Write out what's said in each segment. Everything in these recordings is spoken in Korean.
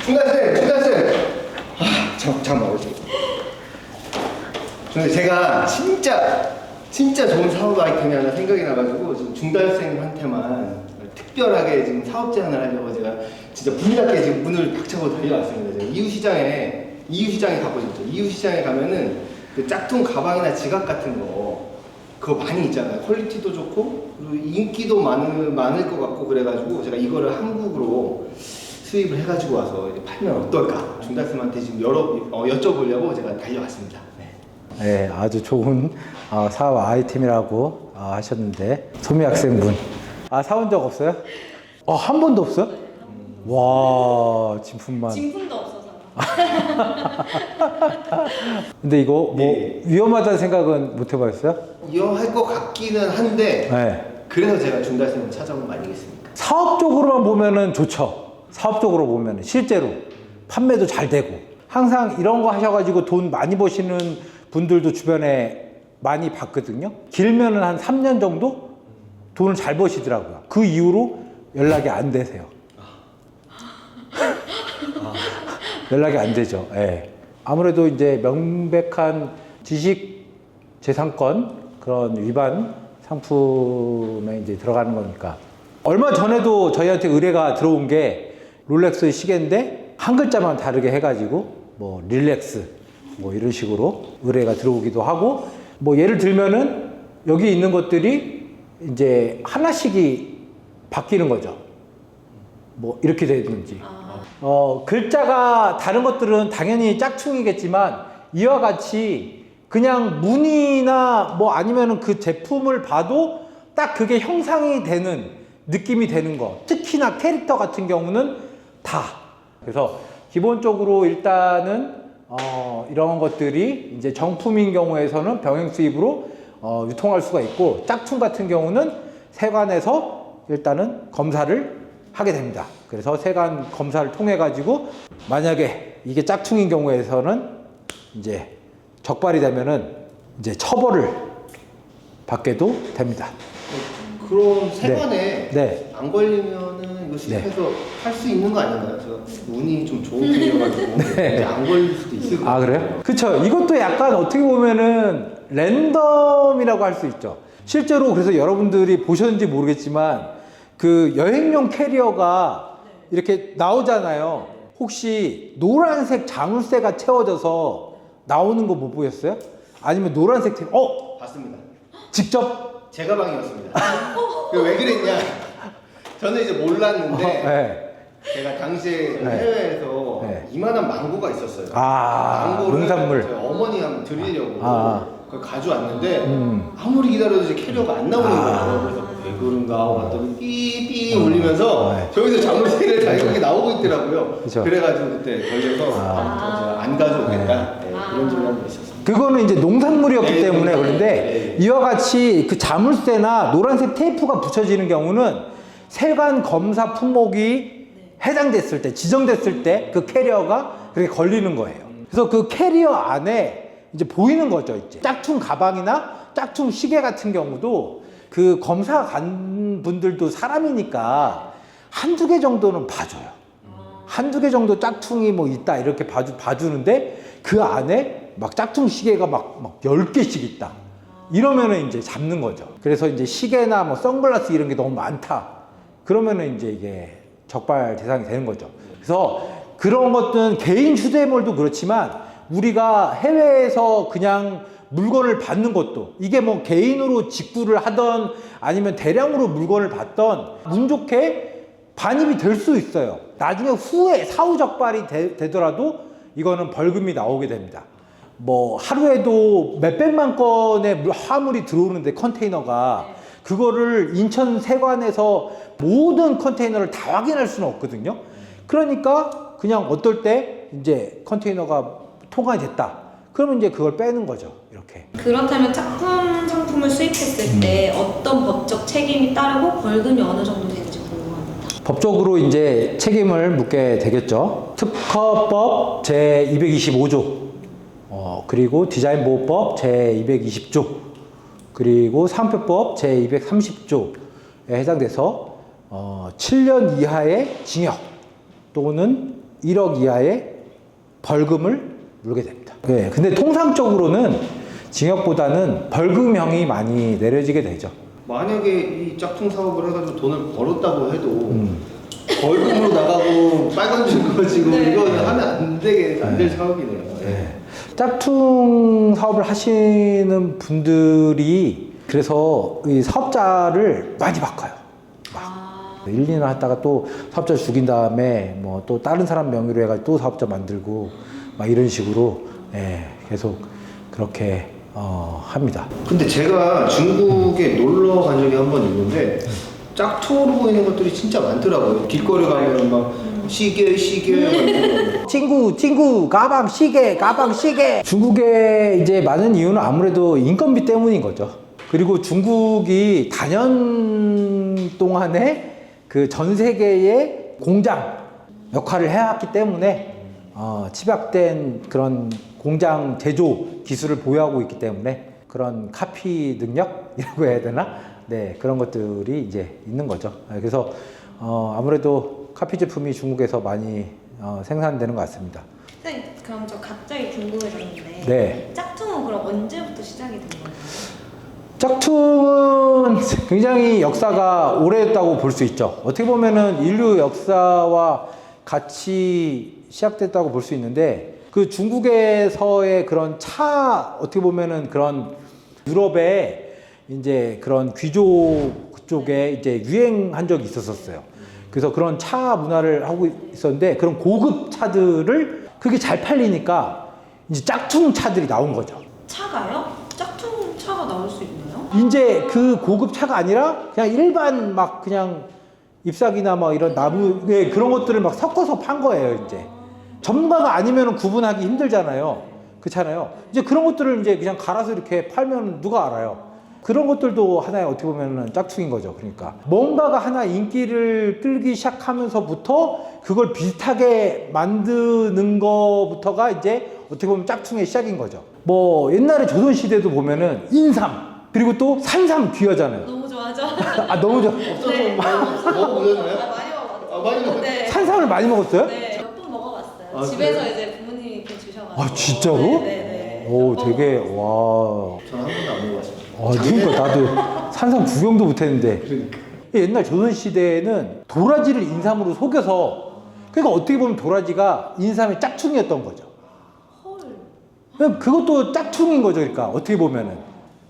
중간쌤. 잠깐만. 근데 제가 진짜 좋은 사업 아이템이 하나 생각이 나가지고 지금 중달생한테만 특별하게 지금 사업 제안을 하려고 제가 진짜 불났게 지금 문을 박차고 달려왔습니다. 제가 이유시장에 가보셨죠? 이유시장에 가면은 그 짝퉁 가방이나 지갑 같은 거 그거 많이 있잖아요. 퀄리티도 좋고 그리고 인기도 많을 것 같고 그래가지고 제가 이거를 한국으로 수입을 해가지고 와서 이제 팔면 어떨까? 중달쌤한테 지금 여쭤보려고 제가 달려왔습니다. 네, 아주 좋은 사업 아이템이라고 하셨는데 소미 학생분 사온 적 없어요? 한 번도 없어요? 와, 진품만. 진품도 없어서. 근데 이거 뭐 위험하다는 생각은 못 해봤어요? 위험할 것 같기는 한데 네. 그래서 제가 중달쌤을 찾아온 거 아니겠습니까? 사업적으로만 보면은 좋죠. 사업적으로 보면은 실제로 판매도 잘 되고 항상 이런 거 하셔가지고 돈 많이 버시는 분들도 주변에 많이 봤거든요. 길면은 한 3년 정도 돈을 잘 버시더라고요. 그 이후로 연락이 안 되세요. 연락이 안 되죠. 예. 아무래도 이제 명백한 지식 재산권 그런 위반 상품에 이제 들어가는 거니까. 얼마 전에도 저희한테 의뢰가 들어온 게 롤렉스 시계인데 한 글자만 다르게 해가지고 뭐 릴렉스 뭐 이런 식으로 의뢰가 들어오기도 하고, 뭐 예를 들면은 여기 있는 것들이 이제 하나씩이 바뀌는 거죠. 뭐 이렇게 되든지. 글자가 다른 것들은 당연히 짝퉁이겠지만 이와 같이 그냥 무늬나 뭐 아니면은 그 제품을 봐도 딱 그게 형상이 되는 느낌이 되는 거. 특히나 캐릭터 같은 경우는 다. 그래서 기본적으로 일단은 이런 것들이 이제 정품인 경우에서는 병행 수입으로 유통할 수가 있고, 짝퉁 같은 경우는 세관에서 일단은 검사를 하게 됩니다. 그래서 세관 검사를 통해 가지고 만약에 이게 짝퉁인 경우에서는 이제 적발이 되면은 이제 처벌을 받게도 됩니다. 그럼 세관에 네. 안 걸리면은 이거 수입해서 할 수 있는 거 아닌가요? 제가 운이 좀 좋은 편이어가지고 이제 안 걸릴 수도 있을 것 같아요. 그래요? 그쵸. 이것도 약간 어떻게 보면은 랜덤이라고 할 수 있죠. 실제로 그래서 여러분들이 보셨는지 모르겠지만 그 여행용 캐리어가 이렇게 나오잖아요. 혹시 노란색 자물쇠가 채워져서 나오는 거 못 보셨어요? 아니면 노란색 테이프, 봤습니다. 직접? 제 가방이었습니다. 왜 그랬냐? 저는 이제 몰랐는데 네. 제가 당시에 네. 해외에서 네. 이만한 망고가 있었어요. 농산물. 저희 어머니 한번 드리려고 그걸 가져왔는데 아무리 기다려도 이제 캐리어가 안 나오는 거예요. 그래서 왜 그런가 하고 봤더니 삐삐 울리면서 저기서 자물쇠를 자기가 나오고 있더라고요. 그쵸. 그래가지고 그때 걸려서 제가 안 가져오겠다 이런 소리 하고 있었어요. 그거는 이제 농산물이었기 네, 때문에 네, 그런데 네. 이와 같이 그 자물쇠나 노란색 테이프가 붙여지는 경우는 세관 검사 품목이 해당됐을 때, 지정됐을 때 그 캐리어가 그렇게 걸리는 거예요. 그래서 그 캐리어 안에 이제 보이는 거죠. 이제 짝퉁 가방이나 짝퉁 시계 같은 경우도 그 검사 간 분들도 사람이니까 한두 개 정도는 봐줘요. 한두 개 정도 짝퉁이 뭐 있다 이렇게 봐주는데 그 안에 막 짝퉁 시계가 막 10개씩 있다. 이러면은 이제 잡는 거죠. 그래서 이제 시계나 뭐 선글라스 이런 게 너무 많다. 그러면은 이제 이게 적발 대상이 되는 거죠. 그래서 그런 것들은 개인 휴대물도 그렇지만 우리가 해외에서 그냥 물건을 받는 것도 이게 뭐 개인으로 직구를 하던 아니면 대량으로 물건을 받던 운 좋게 반입이 될 수 있어요. 나중에 후에 사후 적발이 되더라도 이거는 벌금이 나오게 됩니다. 뭐 하루에도 몇백만 건의 화물이 들어오는데 컨테이너가 그거를 인천 세관에서 모든 컨테이너를 다 확인할 수는 없거든요. 그러니까 그냥 어떨 때 이제 컨테이너가 통관이 됐다. 그러면 이제 그걸 빼는 거죠. 이렇게. 그렇다면 짝퉁 상품을 수입했을 때 어떤 법적 책임이 따르고 벌금이 어느 정도 되는지 궁금합니다. 법적으로 이제 책임을 묻게 되겠죠. 특허법 제225조, 그리고 디자인보호법 제220조, 그리고 상표법 제230조에 해당돼서 7년 이하의 징역 또는 1억 이하의 벌금을 물게 됩니다. 네, 근데 통상적으로는 징역보다는 벌금형이 많이 내려지게 되죠. 만약에 이 짝퉁 사업을 해가지고 돈을 벌었다고 해도 벌금으로 나가고 빨간 증거 지고 네. 이거는 하면 안 될 사업이네요. 네. 짝퉁 사업을 하시는 분들이 그래서 이 사업자를 많이 바꿔요. 아, 1, 2년 하다가 또 사업자 죽인 다음에 뭐 또 다른 사람 명의로 해가지고 또 사업자 만들고 막 이런 식으로 예, 계속 그렇게 합니다. 근데 제가 중국에 놀러 간 적이 한 번 있는데 짝퉁으로 보이는 것들이 진짜 많더라고요. 길거리 가면 막 시계 친구 가방 시계 중국에 이제 많은 이유는 아무래도 인건비 때문인 거죠. 그리고 중국이 단연 동안에 그 전 세계의 공장 역할을 해왔기 때문에 집약된 그런 공장 제조 기술을 보유하고 있기 때문에 그런 카피 능력이라고 해야 되나? 네, 그런 것들이 이제 있는 거죠. 그래서 아무래도 카피 제품이 중국에서 많이 생산되는 것 같습니다. 선생님 그럼 저 갑자기 궁금해졌는데 네. 짝퉁은 그럼 언제부터 시작이 된 거예요? 짝퉁은 굉장히 역사가 오래됐다고 볼 수 있죠. 어떻게 보면은 인류 역사와 같이 시작됐다고 볼 수 있는데 그 중국에서의 그런 차 어떻게 보면은 그런 유럽의 이제 그런 귀족 쪽에 이제 유행한 적이 있었어요. 그래서 그런 차 문화를 하고 있었는데 그런 고급 차들을 그게 잘 팔리니까 이제 짝퉁 차들이 나온 거죠. 차가요? 짝퉁 차가 나올 수 있나요? 이제 그 고급 차가 아니라 그냥 일반 막 그냥 잎사귀나 막 이런 나무 네, 그런 것들을 막 섞어서 판 거예요. 이제 전문가가 아니면 구분하기 힘들잖아요. 그렇잖아요. 이제 그런 것들을 이제 그냥 갈아서 이렇게 팔면 누가 알아요. 그런 것들도 하나의 어떻게 보면은 짝퉁인 거죠. 그러니까 뭔가가 하나 인기를 끌기 시작하면서부터 그걸 비슷하게 만드는 거부터가 이제 어떻게 보면 짝퉁의 시작인 거죠. 뭐 옛날에 조선시대도 보면은 인삼 그리고 또 산삼 귀하잖아요. 너무 좋아하죠? 아 너무 좋아. 없어서 네. 먹어보셨나요? 많이 먹었어요. 많이 먹었어요? 네. 산삼을 많이 먹었어요? 네, 몇 번 먹어봤어요. 아, 집에서 그래요? 이제 부모님이 이렇게 주셔가지고. 아 진짜로? 네네. 오 되게 와. 저는 한 번도 안 먹어봤어요. 그러니까 나도 산삼 구경도 못했는데 그러니까. 옛날 조선시대에는 도라지를 인삼으로 속여서 그러니까 어떻게 보면 도라지가 인삼의 짝퉁이었던 거죠. 헐. 그것도 짝퉁인 거죠. 그러니까 어떻게 보면은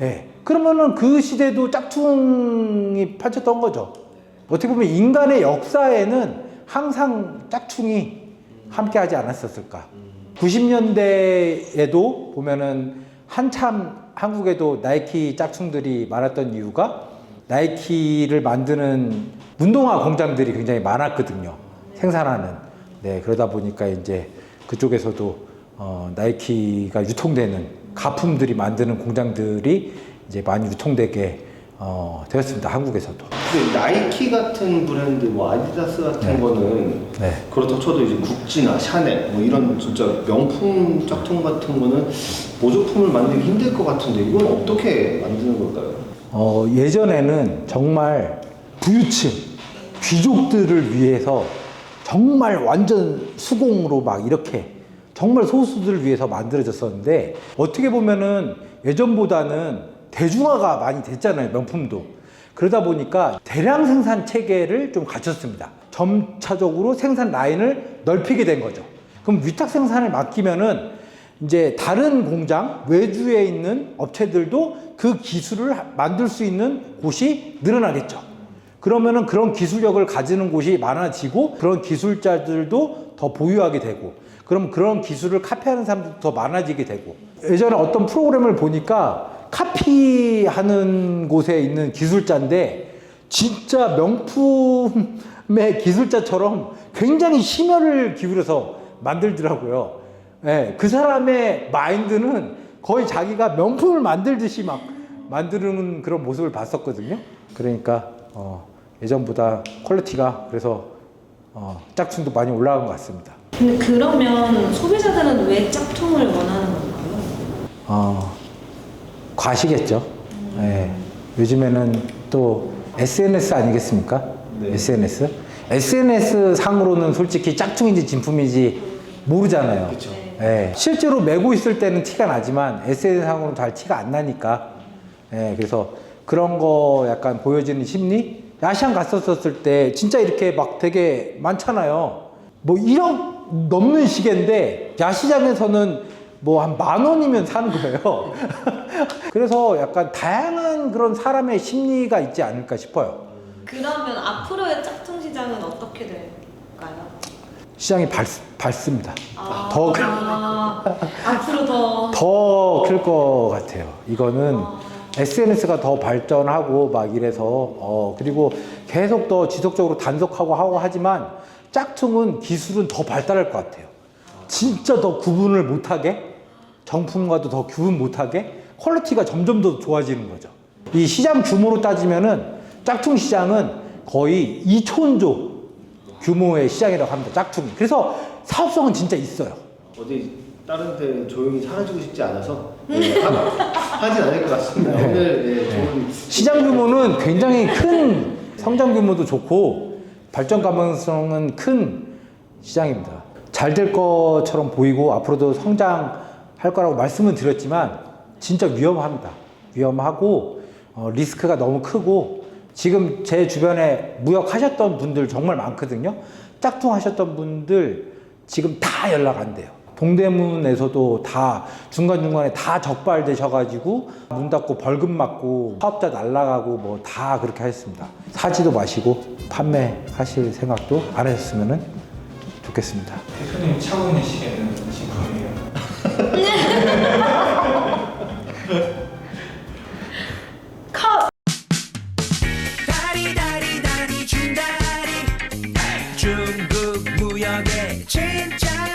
예. 그러면은 그 시대도 짝퉁이 파쳤던 거죠. 어떻게 보면 인간의 역사에는 항상 짝퉁이 함께하지 않았었을까. 90년대에도 보면은 한참 한국에도 나이키 짝퉁들이 많았던 이유가 나이키를 만드는 운동화 공장들이 굉장히 많았거든요. 생산하는. 네, 그러다 보니까 이제 그쪽에서도 나이키가 유통되는 가품들이 만드는 공장들이 이제 많이 유통되게 되었습니다. 한국에서도. 근데 나이키 같은 브랜드, 뭐 아디다스 같은 네. 거는 네. 그렇다 쳐도 이제 구찌나 샤넬 뭐 이런 진짜 명품 짝퉁 같은 거는 보조품을 만들기 힘들 것 같은데 이건 어떻게 만드는 걸까요? 예전에는 정말 부유층, 귀족들을 위해서 정말 완전 수공으로 막 이렇게 정말 소수들을 위해서 만들어졌었는데 어떻게 보면은 예전보다는 대중화가 많이 됐잖아요. 명품도. 그러다 보니까 대량 생산 체계를 좀 갖췄습니다. 점차적으로 생산 라인을 넓히게 된 거죠. 그럼 위탁 생산을 맡기면은 이제 다른 공장, 외주에 있는 업체들도 그 기술을 만들 수 있는 곳이 늘어나겠죠. 그러면은 그런 기술력을 가지는 곳이 많아지고 그런 기술자들도 더 보유하게 되고 그럼 그런 기술을 카피하는 사람들도 더 많아지게 되고 예전에 어떤 프로그램을 보니까 카피하는 곳에 있는 기술자인데 진짜 명품의 기술자처럼 굉장히 심혈을 기울여서 만들더라고요. 예, 그 사람의 마인드는 거의 자기가 명품을 만들듯이 막 만드는 그런 모습을 봤었거든요. 그러니까 예전보다 퀄리티가 그래서 짝퉁도 많이 올라간 것 같습니다. 근데 그러면 소비자들은 왜 짝퉁을 원하는 건가요? 과시겠죠. 예. 요즘에는 또 SNS 아니겠습니까? 네. SNS. SNS 상으로는 솔직히 짝퉁인지 진품인지 모르잖아요. 그쵸. 예, 실제로 메고 있을 때는 티가 나지만 SNS 상으로는 잘 티가 안 나니까. 예, 그래서 그런 거 약간 보여지는 심리? 야시장 갔었을 때 진짜 이렇게 막 되게 많잖아요. 뭐 1억 넘는 시계인데 야시장에서는 뭐 한 10,000원이면 사는 거예요. 그래서 약간 다양한 그런 사람의 심리가 있지 않을까 싶어요. 그러면 앞으로의 짝퉁 시장은 어떻게 될까요? 시장이 밝습니다. 앞으로 더 클 것 같아요. 이거는 SNS가 더 발전하고 막 이래서 그리고 계속 더 지속적으로 단속하고 하고 하지만 짝퉁은 기술은 더 발달할 것 같아요. 진짜 더 구분을 못하게 정품과도 더 구분 못하게 퀄리티가 점점 더 좋아지는 거죠. 이 시장 규모로 따지면은 짝퉁 시장은 거의 2천조 규모의 시장이라고 합니다. 짝퉁이. 그래서 사업성은 진짜 있어요. 어디 다른 데 조용히 사라지고 싶지 않아서 하진 않을 것 같습니다. 오늘 좋은 시장 규모는 굉장히 큰 성장 규모도 좋고 발전 가능성은 큰 시장입니다. 잘 될 것처럼 보이고 앞으로도 성장할 거라고 말씀은 드렸지만 진짜 위험합니다. 위험하고 리스크가 너무 크고 지금 제 주변에 무역하셨던 분들 정말 많거든요. 짝퉁 하셨던 분들 지금 다 연락 안 돼요. 동대문에서도 다 중간중간에 다 적발되셔가지고 문 닫고 벌금 맞고 사업자 날라가고 뭐 다 그렇게 하셨습니다. 사지도 마시고 판매하실 생각도 안 하셨으면 좋겠습니다. 대표님 차고 있는 시계는 진품이에요. 다리 중다리 중국 무역의 진짜